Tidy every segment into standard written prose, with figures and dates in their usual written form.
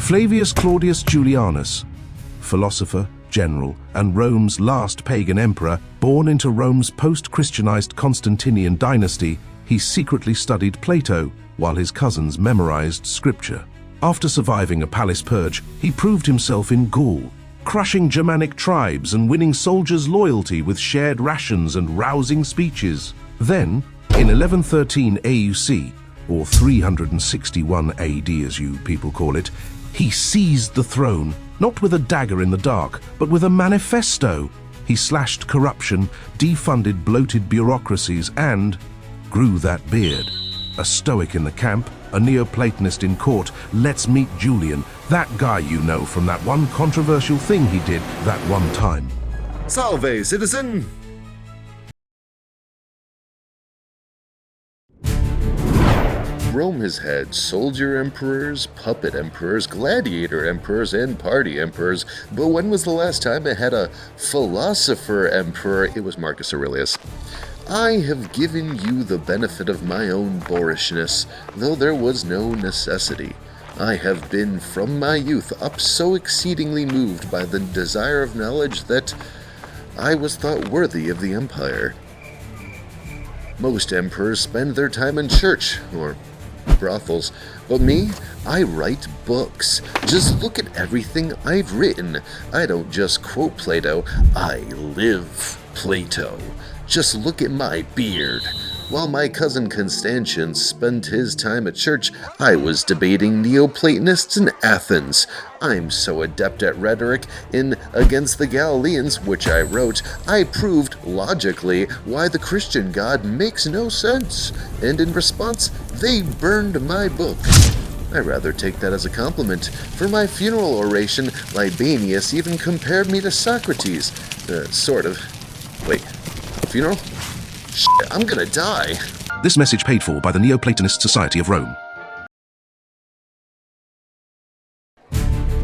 Flavius Claudius Julianus, philosopher, general, and Rome's last pagan emperor, born into Rome's post-Christianized Constantinian dynasty, he secretly studied Plato while his cousins memorized scripture. After surviving a palace purge, he proved himself in Gaul, crushing Germanic tribes and winning soldiers' loyalty with shared rations and rousing speeches. Then, in 1113 AUC, or 361 AD as you people call it, he seized the throne, not with a dagger in the dark, but with a manifesto. He slashed corruption, defunded bloated bureaucracies, and grew that beard. A stoic in the camp, a Neoplatonist in court. Let's meet Julian, that guy you know from that one controversial thing he did that one time. Salve, citizen! Rome has had soldier emperors, puppet emperors, gladiator emperors, and party emperors, but when was the last time it had a philosopher emperor? It was Marcus Aurelius. I have given you the benefit of my own boorishness, though there was no necessity. I have been from my youth up so exceedingly moved by the desire of knowledge that I was thought worthy of the empire. Most emperors spend their time in church, or brothels, but me, I write books. Just look at everything I've written. I don't just quote Plato, I live Plato. Just look at my beard. While my cousin Constantian spent his time at church, I was debating Neoplatonists in Athens. I'm so adept at rhetoric in Against the Galileans, which I wrote, I proved logically why the Christian God makes no sense, and in response, they burned my book. I rather take that as a compliment. For my funeral oration, Libanius even compared me to Socrates. Sort of. Wait, funeral? Shit, I'm gonna die. This message paid for by the Neoplatonist Society of Rome.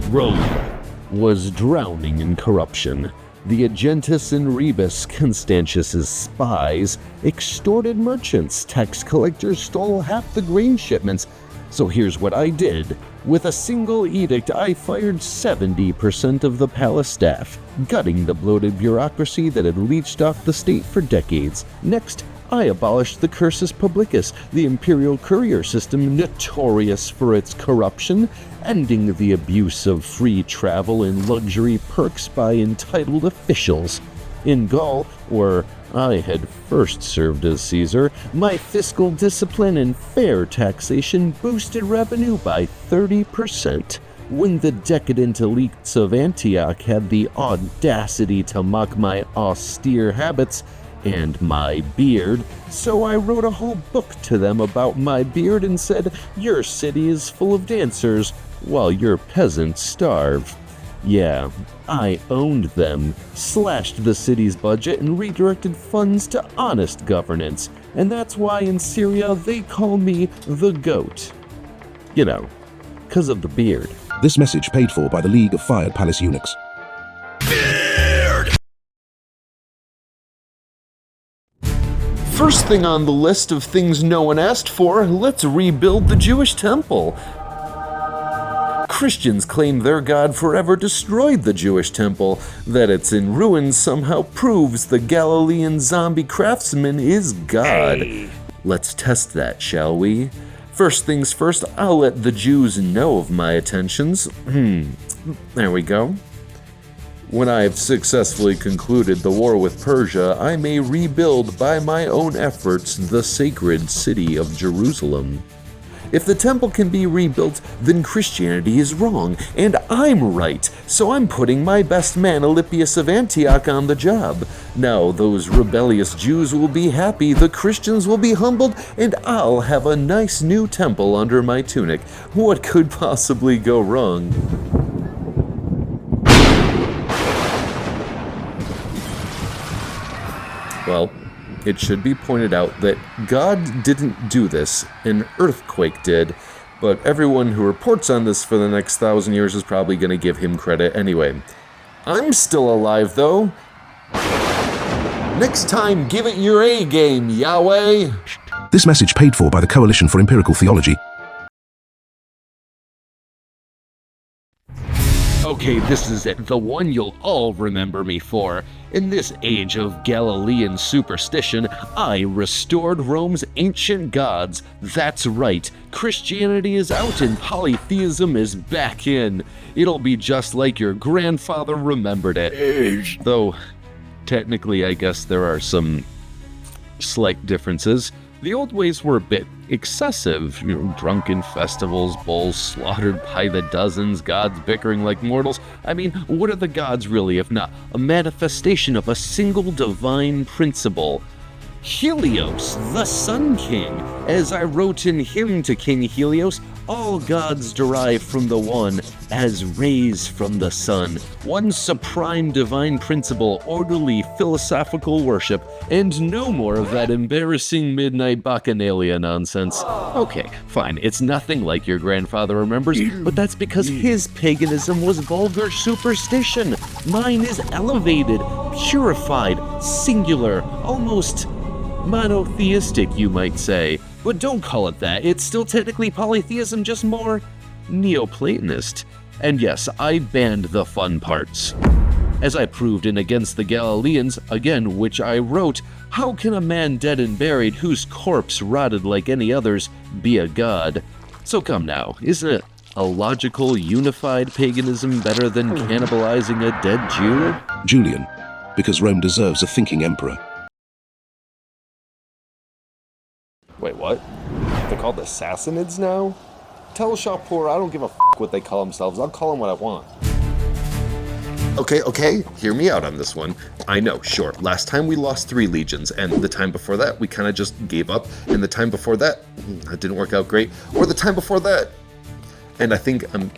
Rome was drowning in corruption. The Agentus and Rebus, Constantius's spies, extorted merchants. Tax collectors stole half the grain shipments. So here's what I did. With a single edict, I fired 70% of the palace staff, gutting the bloated bureaucracy that had leeched off the state for decades. Next, I abolished the cursus publicus, the imperial courier system notorious for its corruption, ending the abuse of free travel and luxury perks by entitled officials. In Gaul, where I had first served as Caesar, my fiscal discipline and fair taxation boosted revenue by 30%. When the decadent elites of Antioch had the audacity to mock my austere habits and my beard, so I wrote a whole book to them about my beard and said, "Your city is full of dancers, while your peasants starve." Yeah, I owned them, slashed the city's budget, and redirected funds to honest governance. And that's why in Syria they call me the GOAT. You know, 'cause of the beard. This message paid for by the League of Fired Palace Eunuchs. First thing on the list of things no one asked for, let's rebuild the Jewish temple. Christians claim their God forever destroyed the Jewish temple. That it's in ruins somehow proves the Galilean zombie craftsman is God. Hey. Let's test that, shall we? First things first, I'll let the Jews know of my attentions. There we go. When I've successfully concluded the war with Persia, I may rebuild by my own efforts the sacred city of Jerusalem. If the temple can be rebuilt, then Christianity is wrong, and I'm right, so I'm putting my best man Alypius of Antioch on the job. Now those rebellious Jews will be happy, the Christians will be humbled, and I'll have a nice new temple under my tunic. What could possibly go wrong? Well, it should be pointed out that God didn't do this, an earthquake did, but everyone who reports on this for the next 1,000 years is probably going to give him credit anyway. I'm still alive, though. Next time, give it your A game, Yahweh! This message paid for by the Coalition for Empirical Theology. Okay, this is it, the one you'll all remember me for. In this age of Galilean superstition, I restored Rome's ancient gods. That's right, Christianity is out and polytheism is back in. It'll be just like your grandfather remembered it. Though, technically, I guess there are some slight differences. The old ways were a bit excessive, drunken festivals, bulls slaughtered by the dozens, gods bickering like mortals. I mean, what are the gods really if not a manifestation of a single divine principle? Helios, the Sun King. As I wrote in Hymn to King Helios, all gods derive from the one, as rays from the sun. One supreme divine principle, orderly philosophical worship, and no more of that embarrassing midnight bacchanalia nonsense. Okay, fine, it's nothing like your grandfather remembers, but that's because his paganism was vulgar superstition. Mine is elevated, purified, singular, almost monotheistic, you might say. But don't call it that. It's still technically polytheism, just more Neoplatonist. And yes, I banned the fun parts. As I proved in Against the Galileans, again which I wrote, how can a man dead and buried, whose corpse rotted like any others, be a god? So come now, isn't it a logical, unified paganism better than cannibalizing a dead Jew? Julian, because Rome deserves a thinking emperor. Wait, what? They're called the Sassanids now? Tell Shapur I don't give a what they call themselves. I'll call them what I want. Okay, hear me out on this one. I know, sure, last time we lost 3 legions, and the time before that we kind of just gave up, and the time before that, that didn't work out great, or the time before that, and I think I'm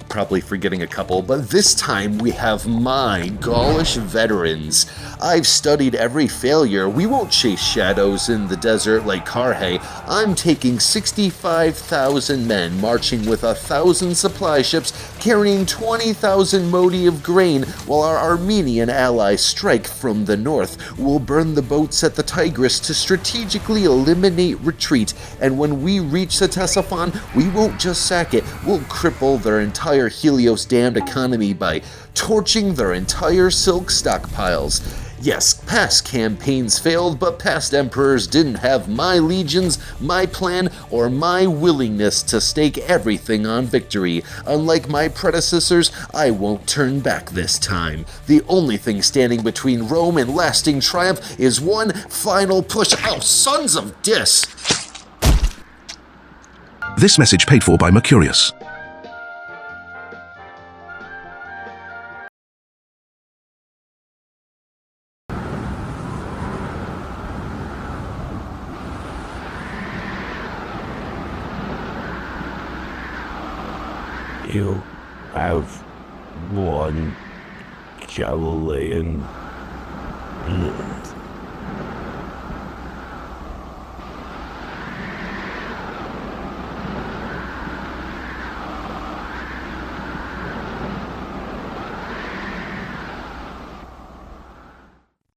probably forgetting a couple, but this time we have my Gaulish veterans. I've studied every failure. We won't chase shadows in the desert like Carhae. I'm taking 65,000 men marching with 1,000 supply ships carrying 20,000 modi of grain while our Armenian allies strike from the north. We'll burn the boats at the Tigris to strategically eliminate retreat, and when we reach Ctesiphon, we won't just sack it, we'll cripple their entire Helios damned economy by torching their entire silk stockpiles. Yes, past campaigns failed, but past emperors didn't have my legions, my plan, or my willingness to stake everything on victory. Unlike my predecessors, I won't turn back this time. The only thing standing between Rome and lasting triumph is one final push. Oh, sons of Dis! This message paid for by Mercurius. You have one Galilean